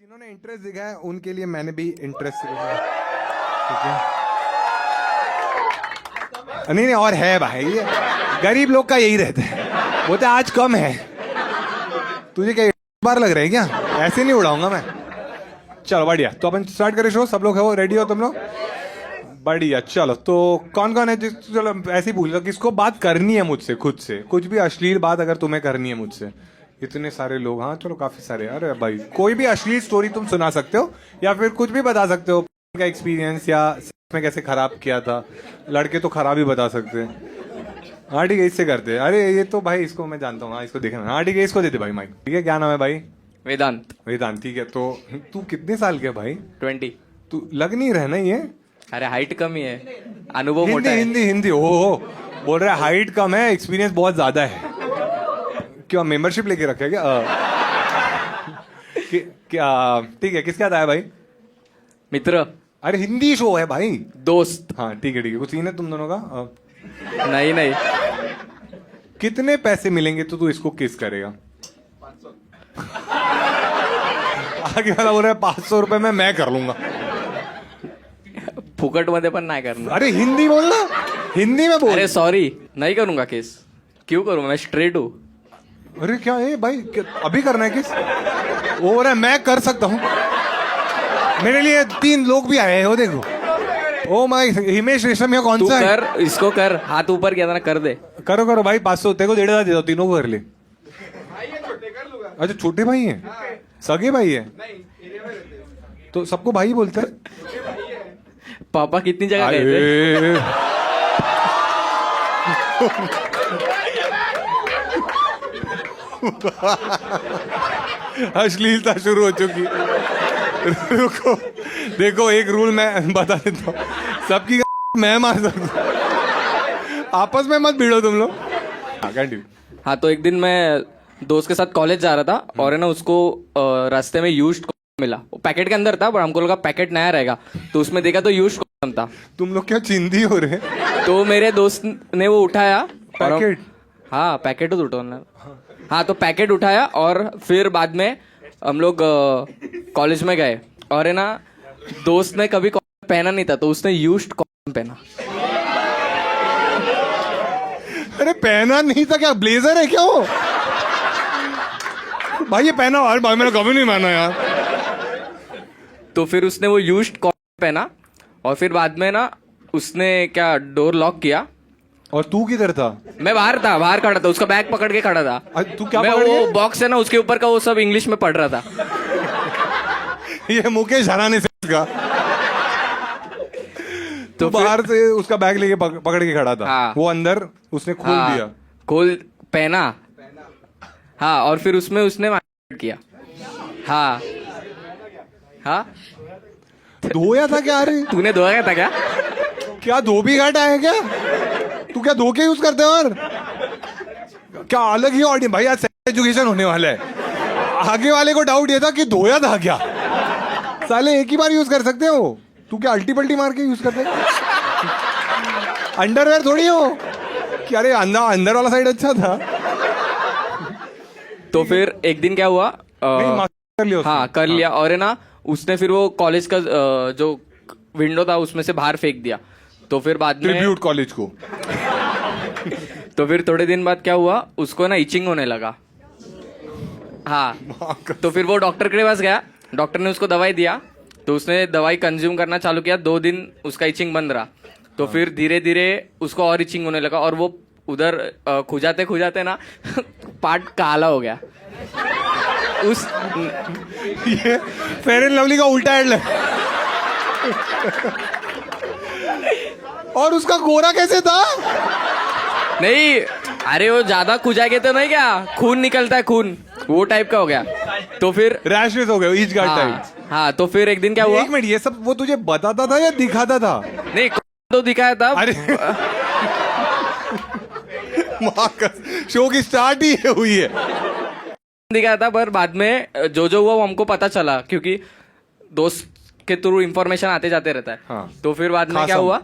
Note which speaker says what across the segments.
Speaker 1: जिन्होंने इंटरेस्ट दिखाया उनके लिए मैंने भी इंटरेस्ट दिखाया, ठीक है। नहीं नहीं, और है भाई, ये गरीब लोग का यही रहता है, बोलते आज कम है। तुझे क्या बार लग रहा है क्या? ऐसे नहीं उड़ाऊंगा मैं। चलो बढ़िया, तो अपन स्टार्ट करें शो। सब लोग हो रेडी हो तुम लोग? बढ़िया, चलो। तो कौन कौन है चलो ऐसे ही पूछ लो, किसको बात करनी है मुझसे खुद से, कुछ भी अश्लील बात अगर तुम्हें करनी है मुझसे। इतने सारे लोग, हाँ चलो काफी सारे। अरे भाई, कोई भी अश्लील स्टोरी तुम सुना सकते हो या फिर कुछ भी बता सकते हो का एक्सपीरियंस, या में कैसे खराब किया था। लड़के तो खराब ही बता सकते हैं। हाँ ठीक है, इससे करते हैं। अरे ये तो भाई इसको मैं जानता हूँ, हाँ इसको देखना। हाँ ठीक है, इसको देते भाई माइक। ठीक है, क्या नाम है भाई?
Speaker 2: वेदांत।
Speaker 1: वेदांत, ठीक है। तो तू कितने साल के भाई?
Speaker 2: 20।
Speaker 1: तू लग नहीं रहा ना ये।
Speaker 2: अरे हाइट कम ही है, अनुभव मोटा
Speaker 1: हिंदी
Speaker 2: है।
Speaker 1: हिंदी हिंदी, ओ बोल रहा है हाइट कम है, एक्सपीरियंस बहुत ज्यादा है। क्यों मेंबरशिप लेके रखा है क्या? क्या ठीक है, किसके साथ आया भाई?
Speaker 2: मित्र।
Speaker 1: अरे हिंदी शो है भाई।
Speaker 2: दोस्त।
Speaker 1: हाँ ठीक है ठीक है, कुछ सीन है तुम दोनों का?
Speaker 2: नहीं नहीं।
Speaker 1: कितने पैसे मिलेंगे तो तू इसको किस करेगा? आगे वाला बोल रहा है 500 रुपए में मैं कर लूंगा।
Speaker 2: फुकट मध्ये पण नाही करणार।
Speaker 1: अरे हिंदी बोलना, हिंदी में बोल।
Speaker 2: अरे सॉरी, नहीं करूंगा केस। क्यों करूं, मैं स्ट्रेट हूँ।
Speaker 1: अरे क्या है भाई, अभी करना है किस? वो बोल रहा है मैं कर सकता हूँ। मेरे लिए 3 लोग भी आए हैं, वो देखो। ओ माय, हिमेश रेशम या कौन
Speaker 2: तू
Speaker 1: सा है?
Speaker 2: कर, इसको कर, हाथ ऊपर किया था ना, कर दे।
Speaker 1: करो करो भाई, 500 तेरे को 1,500 दे दो, तीनों को कर ले। अच्छा छोटे भाई हैं, सगे भाई हैं, तो सबको भाई बोलते हैं।
Speaker 2: पापा कितनी जगह गए थे?
Speaker 1: अश्लीलता शुरू हो चुकी। रुको, देखो एक रूल मैं बता देता हूँ, सबकी मैं मार सकता हूँ, आपस में मत भिड़ो तुम लोग।
Speaker 2: हाँ, तो एक दिन मैं दोस्त के साथ कॉलेज जा रहा था और है ना, उसको रास्ते में यूज्ड मिला। वो पैकेट के अंदर था, पर हमको लगा पैकेट नया रहेगा, तो उसमें देखा तो यूज्ड कॉन्डोम था।
Speaker 1: तुम लोग क्या चिंदी हो रहे हैं?
Speaker 2: तो मेरे दोस्त ने वो उठाया।
Speaker 1: पैकेट?
Speaker 2: हाँ पैकेट तो उठाना। हाँ, तो पैकेट उठाया और फिर बाद में हम लोग कॉलेज में गए और है ना, दोस्त ने कभी कॉन्डोम पहना नहीं था, तो उसने यूज्ड कॉन्डोम पहना।
Speaker 1: अरे पहना नहीं था क्या? ब्लेजर है क्या वो? भाई ये पहना यार, भाई मैंने कभी नहीं पहना यार।
Speaker 2: तो फिर उसने वो यूज्ड कॉन्डोम पहना और फिर बाद में ना उसने क्या डोर लॉक किया।
Speaker 1: और तू किधर था?
Speaker 2: मैं बाहर था, बाहर खड़ा था, उसका बैग पकड़ के खड़ा था।
Speaker 1: तू क्या
Speaker 2: मैं
Speaker 1: पकड़
Speaker 2: वो
Speaker 1: के?
Speaker 2: बॉक्स है ना, उसके ऊपर का वो सब इंग्लिश में पढ़ रहा था।
Speaker 1: ये मुकेश हराने से का। तो
Speaker 2: फिर-
Speaker 1: बाहर से उसका बैग लेके पकड़ के खड़ा था।
Speaker 2: हाँ।
Speaker 1: वो अंदर उसने खोल
Speaker 2: हाँ,
Speaker 1: दिया।
Speaker 2: खोल पहना। हाँ, और फिर उसमें उसने मार किया। हाँ हाँ।
Speaker 1: धोया था क्या? अरे
Speaker 2: तूने धोया था क्या?
Speaker 1: क्या धोबी घाट आया क्या? तू क्या धो के यूज करते हो? और क्या अलग ही ऑडियंस भाई, आज एजुकेशन होने वाला है। आगे वाले को डाउट ये था कि धोया था क्या। साले एक ही बार यूज कर सकते हो। तू क्या अल्टी पल्टी मार के यूज करते? अंडरवेयर थोड़ी हो कि अरे अंदर वाला साइड अच्छा था।
Speaker 2: तो फिर एक दिन क्या हुआ,
Speaker 1: नहीं, मास्टर कर लिया उसने।
Speaker 2: हाँ कर लिया, और है ना उसने फिर वो कॉलेज का जो विंडो था उसमें से बाहर फेंक दिया। तो फिर बाद में
Speaker 1: ट्रिब्यूट कॉलेज को।
Speaker 2: तो फिर थोड़े दिन बाद क्या हुआ, उसको ना इचिंग होने लगा। हाँ, तो फिर वो डॉक्टर के पास गया, डॉक्टर ने उसको दवाई दिया, तो उसने दवाई कंज्यूम करना चालू किया। 2 दिन उसका इचिंग बंद रहा, तो फिर धीरे धीरे उसको और इचिंग होने लगा और वो उधर खुजाते खुजाते ना पार्ट काला हो गया। उस
Speaker 1: ये फेयर एंड लवली का उल्टा एड है। और उसका गोरा कैसे था?
Speaker 2: नहीं, अरे वो ज्यादा खुजाएंगे तो नहीं, क्या खून निकलता है, खून वो टाइप का हो गया। तो फिर
Speaker 1: रैशेस हो गए, ईच गार्ड टाइप।
Speaker 2: हाँ, तो फिर एक दिन क्या हुआ।
Speaker 1: एक मिनट, ये सब वो तुझे बताता था या दिखाता था?
Speaker 2: नहीं, तो दिखाया था।
Speaker 1: अरे शो की स्टार्ट ही हुई है।
Speaker 2: दिखाया था, पर बाद में जो हुआ वो हमको पता चला, क्योंकि दोस्त के थ्रू इंफॉर्मेशन आते जाते रहता है।
Speaker 1: हाँ।
Speaker 2: तो फिर बाद में क्या हुआ,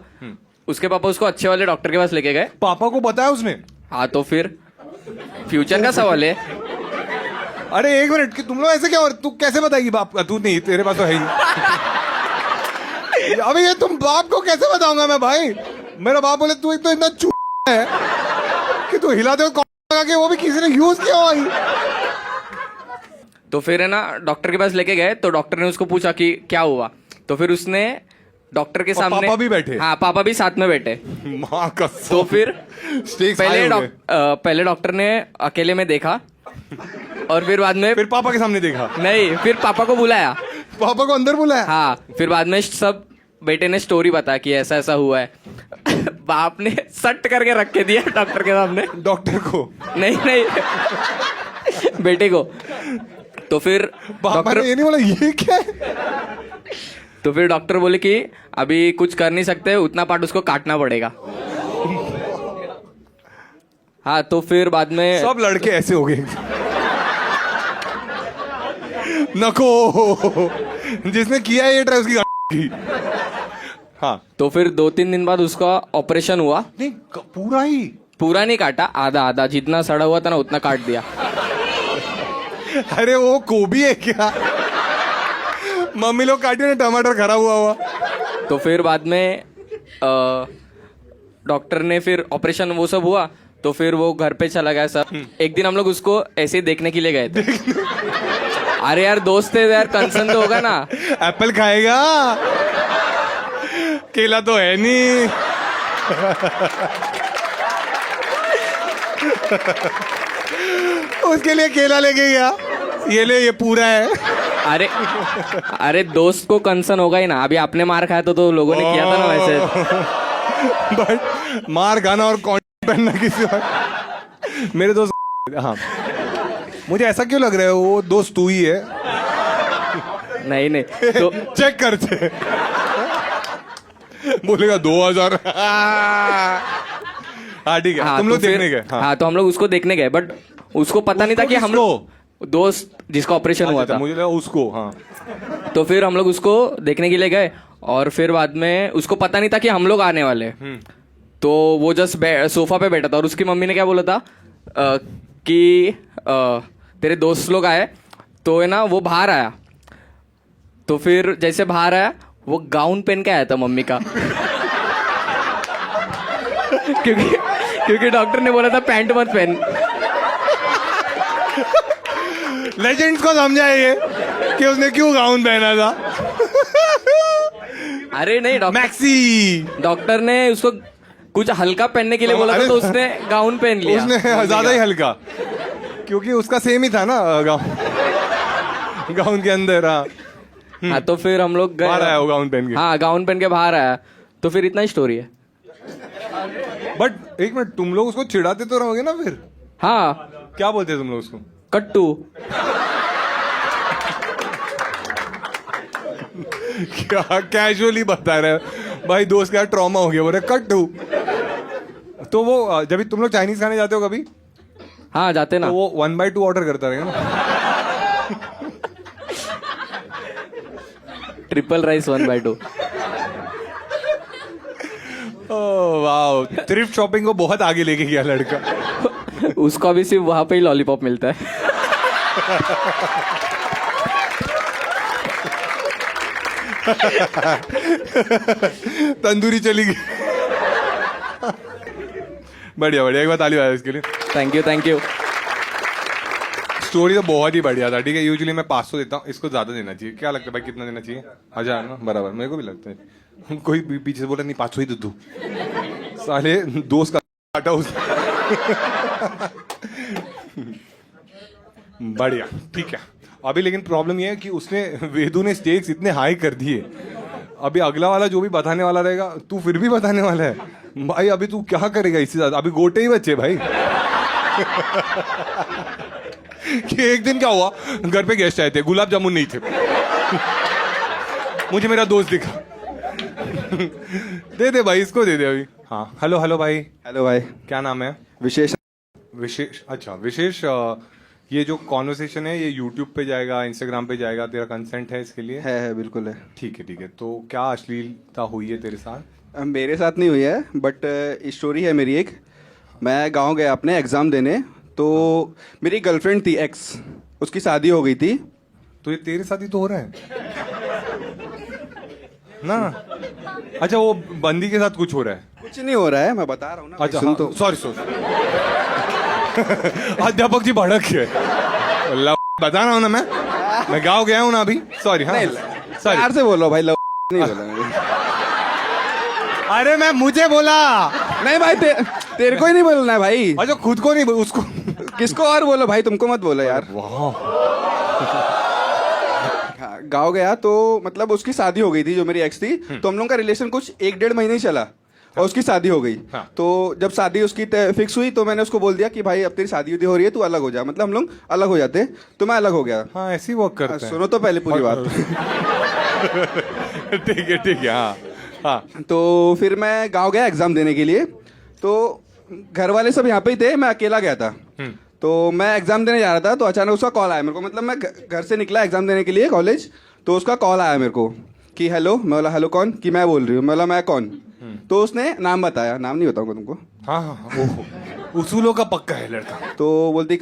Speaker 2: उसके पापा उसको अच्छे वाले डॉक्टर के पास लेके गए।
Speaker 1: पापा को बताया उसने?
Speaker 2: हाँ, तो फिर फ्यूचर का सवाल है।
Speaker 1: अरे एक मिनट कि तुम लोग ऐसे क्या और तू कैसे बताएगी बाप का? तू नहीं, तेरे पास तो है ही। अबे ये तुम बाप को कैसे बताऊंगा मैं भाई? मेरा बाप बोले तू तो इतना चू है कि तू हिलाते हो लगा के, वो भी किसी ने यूज किया भाई।
Speaker 2: तो फिर है ना डॉक्टर के पास लेके गए, तो डॉक्टर ने उसको पूछा कि क्या हुआ, तो फिर उसने डॉक्टर के सामने,
Speaker 1: पापा भी बैठे?
Speaker 2: हाँ पापा भी साथ में बैठे।
Speaker 1: माँ कसम।
Speaker 2: तो फिर
Speaker 1: Stakes high हो गए।
Speaker 2: पहले डॉक्टर ने अकेले में देखा, और फिर बाद में
Speaker 1: फिर पापा के सामने देखा?
Speaker 2: नहीं, फिर पापा को बुलाया।
Speaker 1: पापा को अंदर बुलाया?
Speaker 2: हाँ, फिर बाद में सब बेटे ने स्टोरी बताया कि ऐसा ऐसा हुआ है। बाप ने सट करके रख के दिया डॉक्टर के सामने।
Speaker 1: डॉक्टर को?
Speaker 2: नहीं नहीं, बेटे को। तो फिर
Speaker 1: पापा
Speaker 2: डॉक्टर
Speaker 1: ने ये नहीं बोला ये क्या है?
Speaker 2: तो फिर डॉक्टर बोले कि अभी कुछ कर नहीं सकते, उतना पार्ट उसको काटना पड़ेगा। हाँ, तो फिर बाद में
Speaker 1: सब लड़के ऐसे हो गए। नको, जिसने किया ये ट्राई उसकी की। हाँ,
Speaker 2: तो फिर 2-3 दिन बाद उसका ऑपरेशन हुआ।
Speaker 1: नहीं पूरा ही?
Speaker 2: पूरा नहीं काटा, आधा आधा, जितना सड़ा हुआ था ना उतना काट दिया।
Speaker 1: अरे वो गोभी है क्या? मम्मी लोग काटी ना, टमाटर खराब हुआ।
Speaker 2: तो फिर बाद में डॉक्टर ने फिर ऑपरेशन वो सब हुआ, तो फिर वो घर पे चला गया सब। एक दिन हम लोग उसको ऐसे ही देखने के लिए गए थे। अरे यार दोस्त है यार, कंसर्न तो होगा ना।
Speaker 1: एप्पल खाएगा? केला तो है नहीं। उसके लिए केला लेके गया, ये ले, ये पूरा है।
Speaker 2: अरे दोस्त को कंसर्न होगा ही ना। अभी आपने मार खाया तो लोगों ने किया था ना वैसे।
Speaker 1: बट मार खाना और कौन पहनना किसी और। मेरे दोस्त, हाँ, मुझे ऐसा क्यों लग रहा है वो दोस्त तू ही है?
Speaker 2: नहीं नहीं, तो
Speaker 1: चेक करते। बोलेगा 2000। हाँ ठीक है,
Speaker 2: हाँ,
Speaker 1: तुम लोग
Speaker 2: तो फिर-
Speaker 1: देखने गए?
Speaker 2: हाँ, तो हम लोग उसको देखने गए, बट उसको पता नहीं था कि हम लोग दोस्त जिसका ऑपरेशन हुआ था।
Speaker 1: मुझे लगा उसको। हाँ,
Speaker 2: तो फिर हम लोग उसको देखने के लिए गए, और फिर बाद में उसको पता नहीं था कि हम लोग आने वाले हैं। तो वो जस्ट सोफा पे बैठा था, और उसकी मम्मी ने क्या बोला था कि तेरे दोस्त लोग आए, तो है ना वो बाहर आया। तो फिर जैसे बाहर आया, वो गाउन पहन के आया था मम्मी का। क्योंकि डॉक्टर ने बोला था पैंट मत पहन।
Speaker 1: लेजेंड्स को समझाइए कि उसने क्यों गाउन पहना था।
Speaker 2: अरे नहीं,
Speaker 1: मैक्सी।
Speaker 2: डॉक्टर ने उसको कुछ हल्का पहनने के लिए बोला था, तो उसने गाउन पहन लिया।
Speaker 1: उसने ज्यादा ही हल्का, क्योंकि उसका सेम ही था ना गाउन। गाउन के अंदर।
Speaker 2: हाँ, तो फिर हम लोग गए।
Speaker 1: बाहर आया वो गाउन पहन के।
Speaker 2: हाँ, गाउन पहन के बाहर आया। तो फिर इतना ही स्टोरी है।
Speaker 1: बट एक मिनट, तुम लोग उसको चिढ़ाते तो रहोगे ना फिर?
Speaker 2: हाँ,
Speaker 1: क्या बोलते तुम लोग उसको?
Speaker 2: कट्टू।
Speaker 1: क्या कैजुअली बता रहे हो भाई, दोस्त का ट्रॉमा हो गया, बोल रहे कट्टू। तो वो जब भी तुम लोग चाइनीज खाने जाते हो कभी,
Speaker 2: हाँ जाते ना।
Speaker 1: तो वो 1/2 ऑर्डर करता रहेगा ना?
Speaker 2: Triple rice 1/2।
Speaker 1: Oh wow, thrift shopping को बहुत आगे लेके गया लड़का।
Speaker 2: उसको अभी सिर्फ वहां पे ही लॉलीपॉप मिलता है।
Speaker 1: तंदूरी चली गई। बढ़िया बढ़िया, एक बार ताली बजाओ इसके लिए।
Speaker 2: Thank you.
Speaker 1: स्टोरी तो बहुत ही बढ़िया था। ठीक है, यूजुअली मैं 500 देता हूँ, इसको ज्यादा देना चाहिए। क्या लगता है भाई, कितना देना चाहिए? 1000 ना? बराबर, मेरे को भी लगता है। कोई पीछे से बोला नहीं 500 ही दे दू, साले दोस्त का काटा उस। बढ़िया, ठीक है। अभी लेकिन प्रॉब्लम ये है कि उसने, वेदू ने स्टेक्स इतने हाई कर दिए। अभी अगला वाला जो भी बताने वाला रहेगा, तू फिर भी बताने वाला है भाई। अभी तू क्या करेगा इससे ज्यादा? अभी गोटे ही बच्चे भाई। कि एक दिन क्या हुआ, घर पे गेस्ट आए थे, गुलाब जामुन नहीं थे। मुझे मेरा दोस्त दिखा। दे दे भाई, इसको दे दे अभी। हाँ, हेलो हेलो भाई।
Speaker 3: हेलो भाई।
Speaker 1: क्या नाम है?
Speaker 3: विशेष।
Speaker 1: विशेष, अच्छा विशेष। ये जो कॉन्वर्सेशन है ये यूट्यूब पे जाएगा, इंस्टाग्राम पे जाएगा, तेरा कंसेंट है इसके लिए?
Speaker 3: है बिल्कुल है।
Speaker 1: ठीक है ठीक है। तो क्या अश्लीलता हुई है तेरे साथ?
Speaker 3: मेरे साथ नहीं हुई है, बट स्टोरी है मेरी एक। मैं गांव गया अपने एग्ज़ाम देने, तो मेरी गर्लफ्रेंड थी एक्स, उसकी शादी हो गई थी।
Speaker 1: तो ये तेरे साथ ही तो हो रहा है ना। अच्छा वो बंदी के साथ कुछ हो रहा है।
Speaker 3: कुछ नहीं हो रहा है, मैं बता रहा हूँ ना।
Speaker 1: अच्छा
Speaker 3: सुन तो।
Speaker 1: सॉरी अध्यापक जी भड़क है। बता रहा हूँ ना मैं गाँव गया हूँ ना अभी। सॉरी। हाँ सॉरी।
Speaker 3: प्यार से बोलो भाई, लव नहीं बोला मैंने।
Speaker 1: अरे मैं मुझे बोला।
Speaker 3: नहीं भाई, तेरे को ही नहीं बोलना है भाई।
Speaker 1: अच्छा खुद को नहीं उसको
Speaker 3: किसको और बोलो भाई, तुमको मत बोलो यार। हाँ, गाँव गया तो मतलब उसकी शादी हो गई थी, जो मेरी एक्स थी। तो हम लोग का रिलेशन कुछ 1-1.5 महीने ही चला और उसकी शादी हो गई।
Speaker 1: हाँ।
Speaker 3: तो जब शादी उसकी फिक्स हुई तो मैंने उसको बोल दिया कि भाई अब तेरी शादी हो रही है, तू अलग हो जा। मतलब हम लोग अलग हो जाते, तो मैं अलग हो गया।
Speaker 1: हाँ ऐसे ही वर्क करते हैं।
Speaker 3: सुनो तो पहले पूरी बात।
Speaker 1: ठीक है। हाँ हाँ।
Speaker 3: तो फिर मैं गाँव गया एग्जाम देने के लिए। तो घर वाले सब यहाँ पे ही थे, मैं अकेला गया था। तो मैं एग्जाम देने जा रहा था, तो अचानक उसका कॉल आया मेरे को। मतलब मैं घर से निकला एग्जाम देने के लिए कॉलेज, तो उसका कॉल आया मेरे को कि हेलो। मैं बोला हेलो कौन? कि मैं बोल रही हूँ। मैं बोला मैं कौन? तो उसने नाम बताया, नाम नहीं बताऊंगा तुमको।
Speaker 1: हाँ ओहो, उसूलों का पक्का है लड़का।
Speaker 3: तो बोलती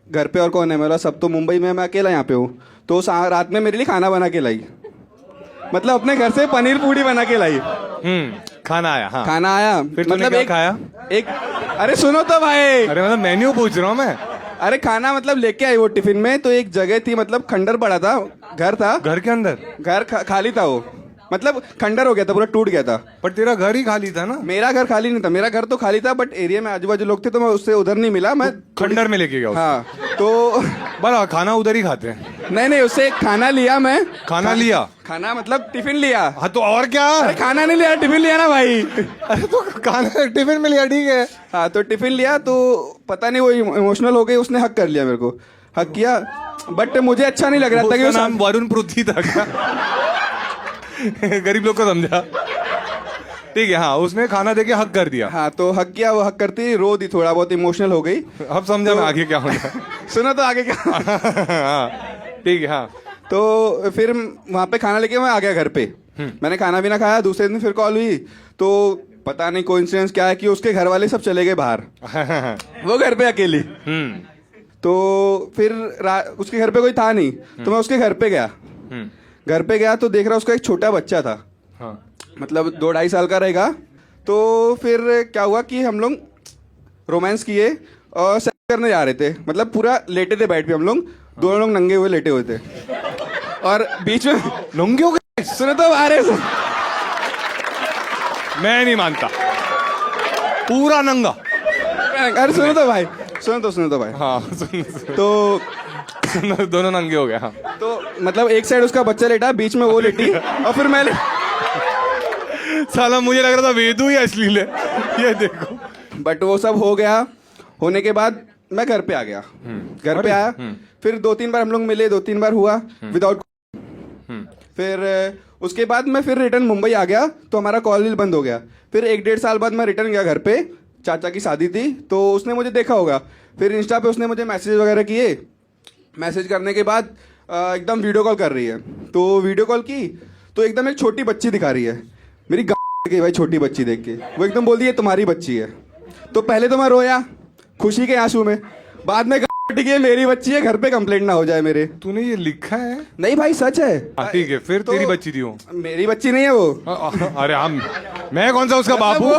Speaker 3: घर पे और कौन है? मैं बोला सब तो मुंबई में, मैं अकेला यहाँ पे हूँ। तो रात में मेरे लिए खाना बना के लाई, मतलब अपने घर से पनीर पूड़ी बना के लाई।
Speaker 1: खाना आया। हाँ
Speaker 3: खाना आया।
Speaker 1: फिर
Speaker 3: मतलब
Speaker 1: क्या खाया?
Speaker 3: एक अरे सुनो तो भाई।
Speaker 1: अरे मतलब मेन्यू पूछ रहा हूँ मैं।
Speaker 3: अरे खाना मतलब लेके आई वो टिफिन में। तो एक जगह थी, मतलब खंडर पड़ा था, घर था,
Speaker 1: घर के अंदर।
Speaker 3: घर खाली था वो, मतलब खंडर हो गया था, पूरा टूट गया था।
Speaker 1: पर तेरा घर ही खाली था ना।
Speaker 3: मेरा घर खाली नहीं था, मेरा घर तो खाली था, बट एरिया में आजू बाजू लोग थे, तो मैं उससे उधर नहीं मिला। मैं
Speaker 1: खंडर में लेके गया उसको।
Speaker 3: हाँ तो
Speaker 1: बड़ा खाना उधर ही खाते हैं।
Speaker 3: नहीं उससे खाना लिया मैं।
Speaker 1: खाना लिया?
Speaker 3: खाना मतलब टिफिन लिया।
Speaker 1: हाँ तो और क्या?
Speaker 3: अरे खाना नहीं लिया, टिफिन लिया ना भाई।
Speaker 1: अरे तो खाना टिफिन में लिया, ठीक है।
Speaker 3: हाँ तो टिफिन लिया, तो पता नहीं वो इमोशनल हो गई, उसने हक कर लिया मेरे को। हक किया, बट मुझे अच्छा नहीं लग रहा था कि
Speaker 1: उसका नाम वरुण पृथ्वी था क्या? गरीब लोग को समझा। ठीक है। हाँ उसने खाना देके हक कर दिया।
Speaker 3: हाँ तो हक किया, वो हक करती रो दी, थोड़ा बहुत इमोशनल हो गई।
Speaker 1: अब समझा मैं आगे क्या होना।
Speaker 3: सुनो तो आगे क्या।
Speaker 1: हाँ ठीक है। हाँ
Speaker 3: तो फिर वहाँ पे खाना लेके मैं आ गया घर पे। मैंने खाना भी ना खाया। दूसरे दिन फिर कॉल हुई, तो पता नहीं कोइंसिडेंस क्या है कि उसके घर वाले सब चले गए बाहर, वो घर पे अकेली। तो फिर उसके घर पे कोई था नहीं, तो मैं उसके घर पे गया। घर पे गया तो देख रहा उसका एक छोटा बच्चा था।
Speaker 1: हाँ।
Speaker 3: मतलब 2-2.5 साल का रहेगा। तो फिर क्या हुआ कि हम लोग रोमांस किए और सेक्स करने जा रहे थे। मतलब पूरा लेटे थे बेड पे हम लोग, दोनों लोग नंगे हुए लेटे हुए थे। और बीच में
Speaker 1: नंगे हो गए?
Speaker 3: सुनो तो अरे
Speaker 1: मैं नहीं मानता, पूरा नंगा।
Speaker 3: अरे सुनो तो भाई।
Speaker 1: हाँ
Speaker 3: तो
Speaker 1: दोनों नंगे हो गए। हाँ
Speaker 3: तो मतलब एक साइड उसका बच्चा लेटा, बीच में वो लेटी और फिर मैं
Speaker 1: साला मुझे लग रहा था वेदू या अश्लील है। ये देखो।
Speaker 3: बट वो सब हो गया। होने के बाद मैं घर पे आ गया। घर पे आया, फिर 2-3 बार हम लोग मिले, 2-3 बार हुआ विदाउट। फिर उसके बाद मैं फिर रिटर्न मुंबई आ गया, तो हमारा कॉल बंद हो गया। फिर 1-1.5 साल बाद मैं रिटर्न गया घर पे, चाचा की शादी थी, तो उसने मुझे देखा होगा। फिर इंस्टा पे उसने मुझे मैसेज वगैरह किए। मैसेज करने के बाद एकदम वीडियो कॉल कर रही है। तो वीडियो कॉल की तो एकदम एक छोटी बच्ची दिखा रही है। मेरी गई भाई छोटी बच्ची देख के। वो एकदम बोल दी ये तुम्हारी बच्ची है। तो पहले तो मैं रोया खुशी के आंसू में, बाद में ठीक है मेरी बच्ची है, घर पे कंप्लेंट ना हो जाए मेरे।
Speaker 1: तूने ये लिखा है?
Speaker 3: नहीं भाई सच है।
Speaker 1: ठीक है। फिर
Speaker 3: तो
Speaker 1: तेरी बच्ची थी वो?
Speaker 3: मेरी बच्ची नहीं है वो।
Speaker 1: अरे हम मैं कौन सा उसका बाप हूँ?